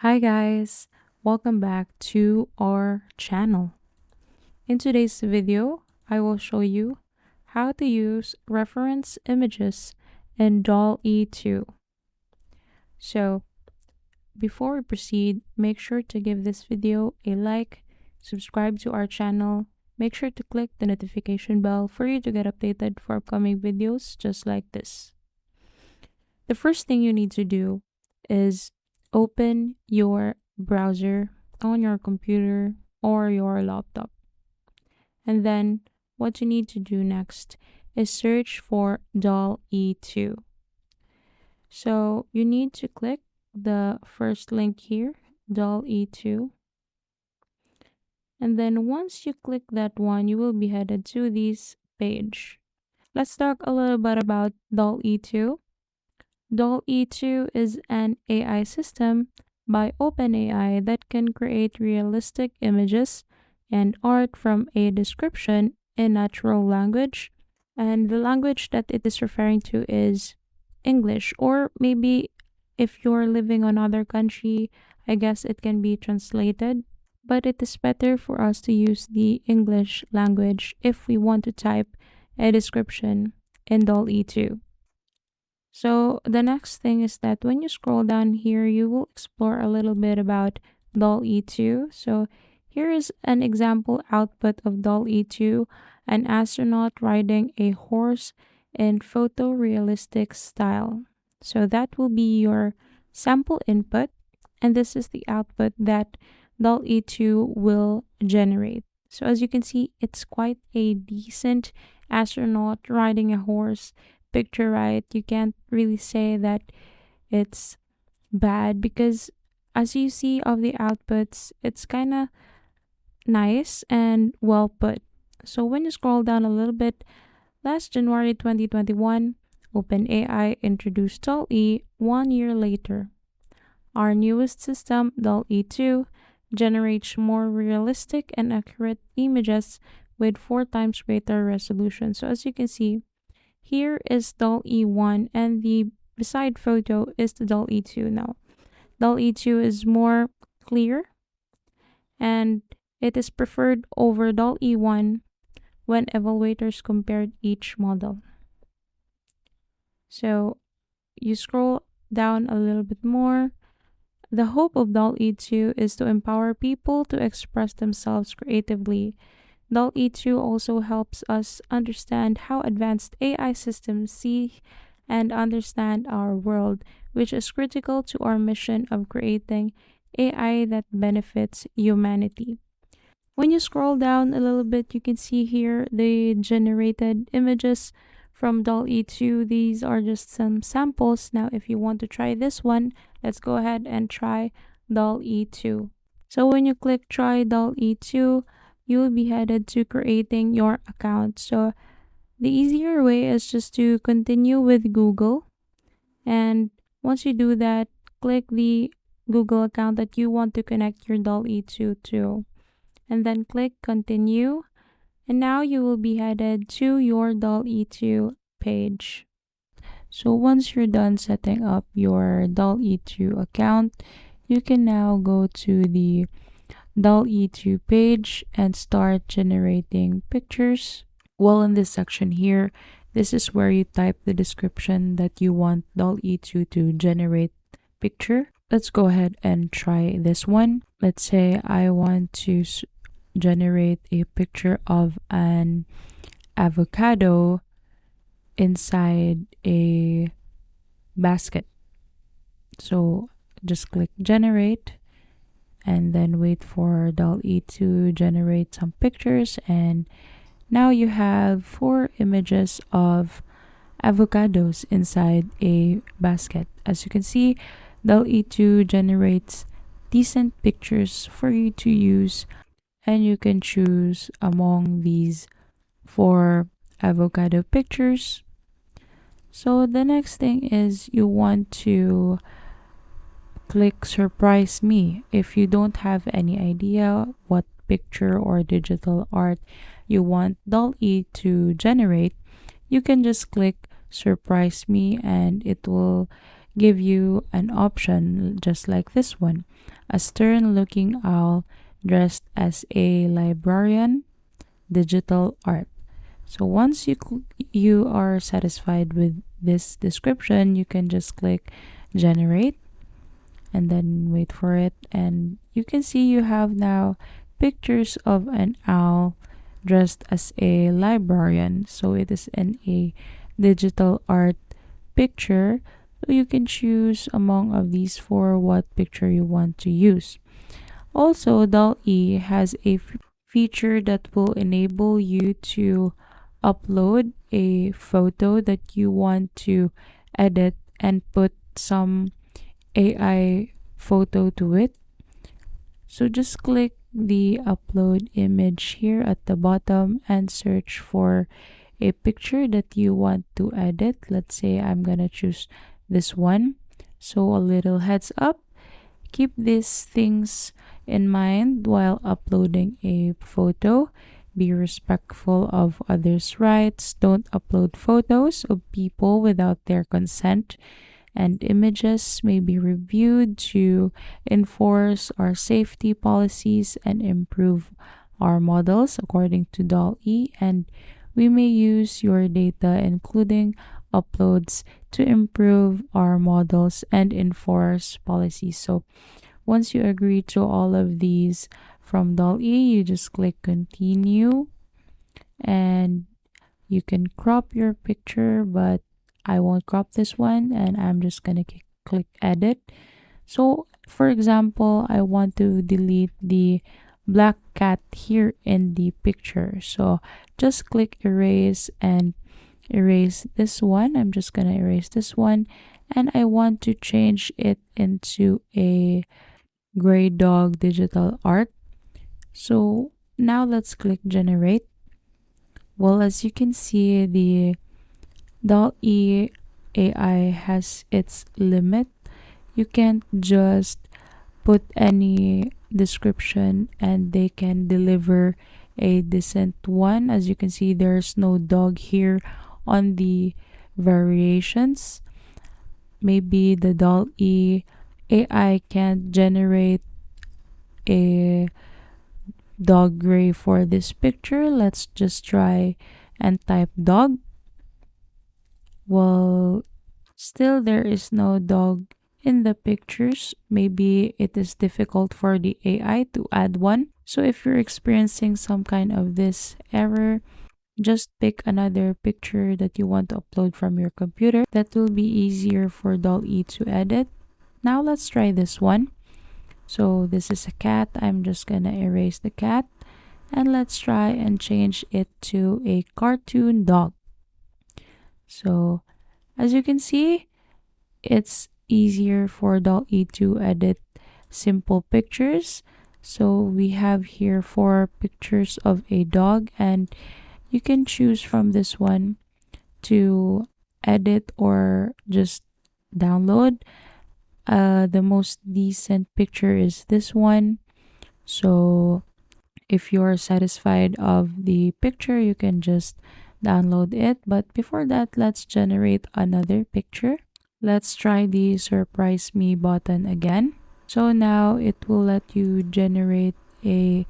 Hi guys, welcome back to our channel. In today's video, I will show you how to use reference images in DALL-E 2. So, before we proceed, make sure to give this video a like, subscribe to our channel, make sure to click the notification bell for you to get updated for upcoming videos just like this. The first thing you need to do is open your browser on your computer or your laptop. And then what you need to do next is search for DALL-E 2. So you need to click the first link here, DALL-E 2. And then once you click that one, you will be headed to this page. Let's talk a little bit about DALL-E 2. DALL-E 2 is an AI system by OpenAI that can create realistic images and art from a description in natural language. And the language that it is referring to is English, or maybe if you're living on other country, I guess it can be translated. But it is better for us to use the English language if we want to type a description in DALL-E 2. So the next thing is that when you scroll down here, you will explore a little bit about DALL-E 2. So here is an example output of DALL-E 2, an astronaut riding a horse in photorealistic style. So that will be your sample input, and this is the output that DALL-E 2 will generate. So as you can see, it's quite a decent astronaut riding a horse picture, right? You can't really say that it's bad because as you see of the outputs, it's kind of nice and well put. So when you scroll down a little bit, last January 2021, OpenAI introduced DALL-E 1 year later. Our newest system, DALL-E 2, generates more realistic and accurate images with 4 times greater resolution. So as you can see, here is DALL-E 1 and the beside photo is the DALL-E 2 now. DALL-E 2 is more clear and it is preferred over DALL-E 1 when evaluators compared each model. So you scroll down a little bit more. The hope of DALL-E 2 is to empower people to express themselves creatively. DALL-E 2 also helps us understand how advanced AI systems see and understand our world, which is critical to our mission of creating AI that benefits humanity. When you scroll down a little bit, you can see here the generated images from DALL-E 2. These are just some samples. Now, if you want to try this one, let's go ahead and try DALL-E 2. So when you click try DALL-E 2, you will be headed to creating your account. So the easier way is just to continue with Google. And once you do that, click the Google account that you want to connect your DALL-E 2 to. And then click continue. And now you will be headed to your DALL-E 2 page. So once you're done setting up your DALL-E 2 account, you can now go to the DALL-E 2 page and start generating pictures. Well, in this section here, this is where you type the description that you want DALL-E 2 to generate picture. Let's go ahead and try this one. Let's say I want to generate a picture of an avocado inside a basket. So just click generate and then wait for DALL-E to generate some pictures, and now you have 4 images of avocados inside a basket. As you can see, DALL-E 2 generates decent pictures for you to use, and you can choose among these 4 avocado pictures. So the next thing is you want to click surprise me. If you don't have any idea what picture or digital art you want DALL-E to generate, you can just click surprise me and it will give you an option just like this one: a stern looking owl dressed as a librarian, digital art. So once you are satisfied with this description, you can just click generate and then wait for it, and you can see you have now pictures of an owl dressed as a librarian. So it is in a digital art picture. So you can choose among of these four what picture you want to use. Also, DALL-E has a feature that will enable you to upload a photo that you want to edit and put some AI photo to it. So just click the upload image here at the bottom and search for a picture that you want to edit. Let's say I'm gonna choose this one. So a little heads up, keep these things in mind while uploading a photo. Be respectful of others' rights. Don't upload photos of people without their consent, and images may be reviewed to enforce our safety policies and improve our models according to DALL-E. And we may use your data, including uploads, to improve our models and enforce policies. So once you agree to all of these from DALL-E, you just click continue, and you can crop your picture, but I won't crop this one, and I'm just gonna click edit. So for example, I want to delete the black cat here in the picture. So just click erase and erase this one. I'm just gonna erase this one, and I want to change it into a gray dog digital art. So now let's click generate. Well, as you can see, the DALL-E AI has its limit. You can't just put any description and they can deliver a decent one. As you can see, there's no dog here on the variations. Maybe the DALL-E AI can't generate a dog gray for this picture. Let's just try and type dog. Well, still there is no dog in the pictures. Maybe it is difficult for the AI to add one. So if you're experiencing some kind of this error, just pick another picture that you want to upload from your computer. That will be easier for DALL-E to edit. Now let's try this one. So this is a cat. I'm just gonna erase the cat, and let's try and change it to a cartoon dog. So as you can see, it's easier for DALL-E to edit simple pictures. So we have here four pictures of a dog, and you can choose from this one to edit or just download. The most decent picture is this one. So if you're satisfied of the picture, you can just download it. But before that, let's generate another picture. Let's try the surprise me button again. So now it will let you generate a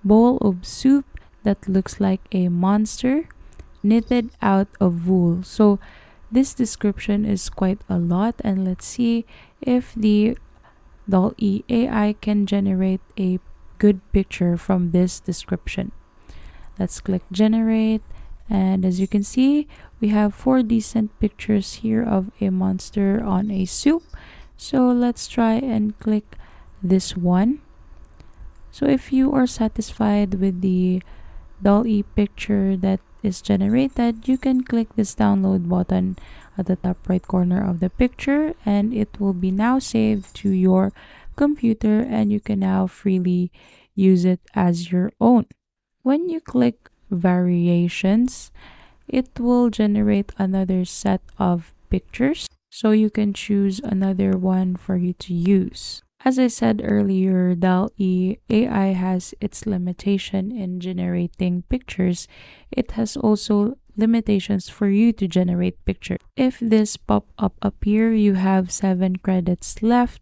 bowl of soup that looks like a monster knitted out of wool. So this description is quite a lot, and let's see if the DALL-E AI can generate a good picture from this description. Let's click generate, and as you can see, we have four decent pictures here of a monster on a soup. So let's try and click this one. So if you are satisfied with the DALL-E picture that is generated, you can click this download button at the top right corner of the picture, and it will be now saved to your computer, and you can now freely use it as your own. When you click variations, it will generate another set of pictures, so you can choose another one for you to use. As I said earlier, DALL-E AI has its limitation in generating pictures. It has also limitations for you to generate pictures. If this pop-up appear, you have 7 credits left.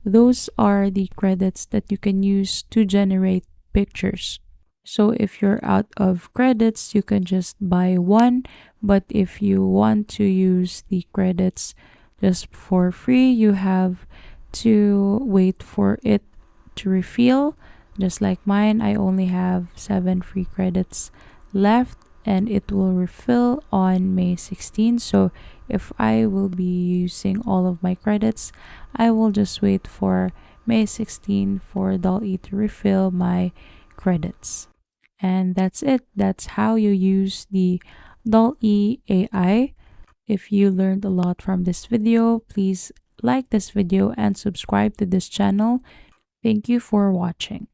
Those are the credits that you can use to generate pictures. So if you're out of credits, you can just buy one. But if you want to use the credits just for free, you have to wait for it to refill. Just like mine, I only have 7 free credits left and it will refill on May 16. So if I will be using all of my credits, I will just wait for May 16 for DALL-E to refill my credits. And that's it. That's how you use the DALL-E AI. If you learned a lot from this video, please like this video and subscribe to this channel. Thank you for watching.